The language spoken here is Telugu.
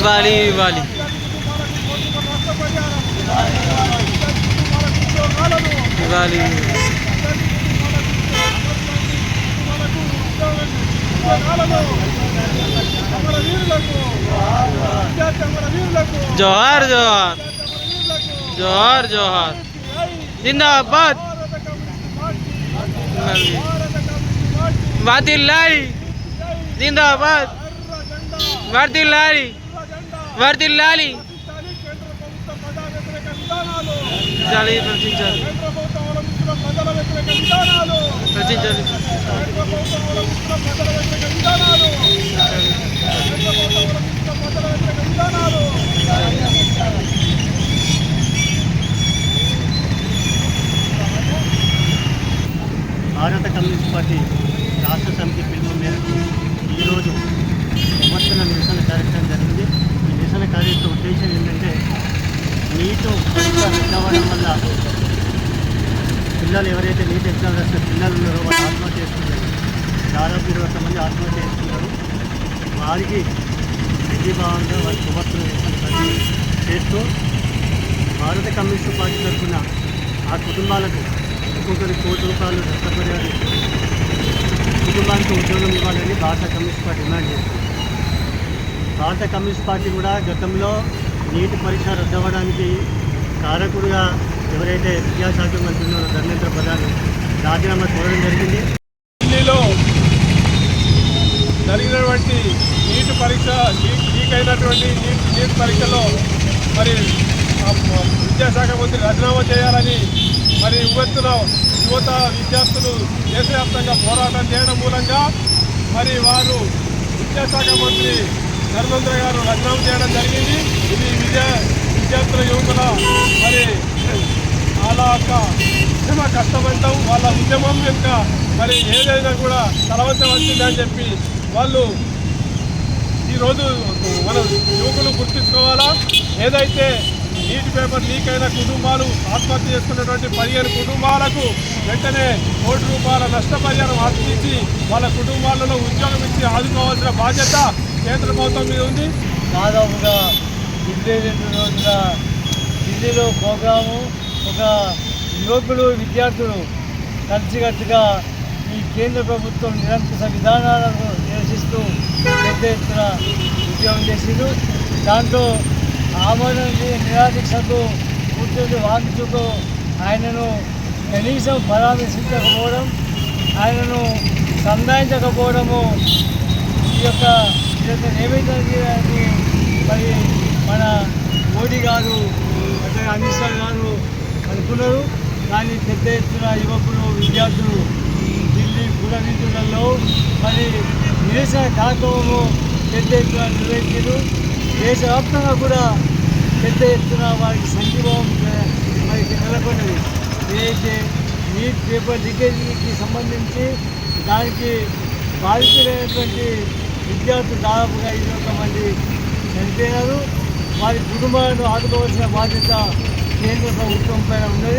ఇవ్వాలి ఇవ్వాలి ఇవ్వాలి జోహార్ జోహార్ జోహార్ జోహార్ జిందాబాద్ వర్ధిల్లాలి జిందాబాద్ వర్ధిల్లాలి వర్ధిల్లాలి రచించాలి రచించాలి భారత కమ్యూనిస్ట్ పార్టీ రాష్ట్ర సమితి పిలుపు మేరకు ఈరోజు సంవత్సర నిరసన కార్యక్రమం జరిగింది. ఈ నిరసన కార్యక్రమం ఉద్దేశం ఏంటంటే నీట్ పరీక్ష రద్దవడం వల్ల పిల్లలు ఎవరైతే నీట్ ఎగ్జామ్ రాసిన పిల్లలు ఉన్నారో వాళ్ళు ఆత్మహత్య చేసుకున్నారు. దాదాపు 20 మంది ఆత్మహత్య చేసుకున్నారు. వారికి సంఘీభావంగా వారి శుభార్తలు చేస్తూ భారత కమ్యూనిస్ట్ పార్టీ తరఫున ఆ కుటుంబాలకు ఒక్కొక్కరి ₹1,00,00,000 నష్టపరిహారం కుటుంబానికి ఉద్యోగం ఇవ్వాలని భారత కమ్యూనిస్ట్ పార్టీ డిమాండ్ చేస్తుంది. భారత కమ్యూనిస్ట్ పార్టీ కూడా గతంలో నీట్ పరీక్ష రద్దవడానికి కారకుడుగా ఎవరైతే విద్యాశాఖ మంత్రి ఉన్నారో ధర్మేంద్ర ప్రధాన్ రాజీనామా కోరడం జరిగింది. ఢిల్లీలో జరిగినటువంటి నీట్ పరీక్ష లీక్ అయినటువంటి నీట్ పరీక్షలో మరి విద్యాశాఖ మంత్రి రాజీనామా చేయాలని మరి యువత విద్యార్థులు దేశవ్యాప్తంగా పోరాటం చేయడం మూలంగా మరి వారు విద్యాశాఖ మంత్రి ధర్మేంద్ర గారు రాజీనామా చేయడం జరిగింది. ఇది విద్యార్థుల యువకుల మరి వాళ్ళ యొక్క ఉద్యమ కష్టపడటం వాళ్ళ ఉద్యమం యొక్క మరి ఏదైనా కూడా తలవంత వచ్చిందని చెప్పి వాళ్ళు ఈరోజు మన యువకులు గుర్తించుకోవాలా. ఏదైతే నీటి పేపర్ లీక్ అయిన కుటుంబాలు ఆత్మహత్య చేసుకున్నటువంటి 15 కుటుంబాలకు వెంటనే ₹1,00,00,000 నష్టపరిహారం ఆర్పించి వాళ్ళ కుటుంబాలలో ఉద్యోగం ఇచ్చి ఆదుకోవాల్సిన బాధ్యత కేంద్ర ప్రభుత్వం మీద ఉంది. దాదాపుగా 22 రోజుల ఢిల్లీలో ప్రోగ్రాము ఒక యువకులు విద్యార్థులు కలిసికట్టుగా ఈ కేంద్ర ప్రభుత్వం నిరంకుశ విధానాలను నిరసిస్తూ పెద్ద ఎత్తున ఉద్యోగం చేసిండు. దాంట్లో ఆమరణ నిరాదీక్షకు కూర్చొని వాంఛతో ఆయనను కనీసం పరామర్శించకపోవడం, ఆయనను సంధానించకపోవడము ఈ యొక్క నియమించడానికి మరి మన మోడీ గారు అంటే అమిత్ షా గారు అనుకున్నారు. కానీ పెద్ద ఎత్తున యువకులు విద్యార్థులు ఢిల్లీ పురవీధులలో మరి నిరసన కార్యక్రమము పెద్ద ఎత్తున నిర్వహించారు. దేశవ్యాప్తంగా కూడా పెద్ద ఎత్తున వారికి సంఘీభావం మనకి నెలకొన్నది. ఏదైతే నీట్ పేపర్ లీకేజీకి సంబంధించి దానికి బాధితులైనటువంటి విద్యార్థులు దాదాపుగా 21 మంది చనిపోయినారు. వారి కుటుంబాలను ఆదుకోవాల్సిన బాధ్యత కేంద్ర ప్రభుత్వం పైన ఉన్నది.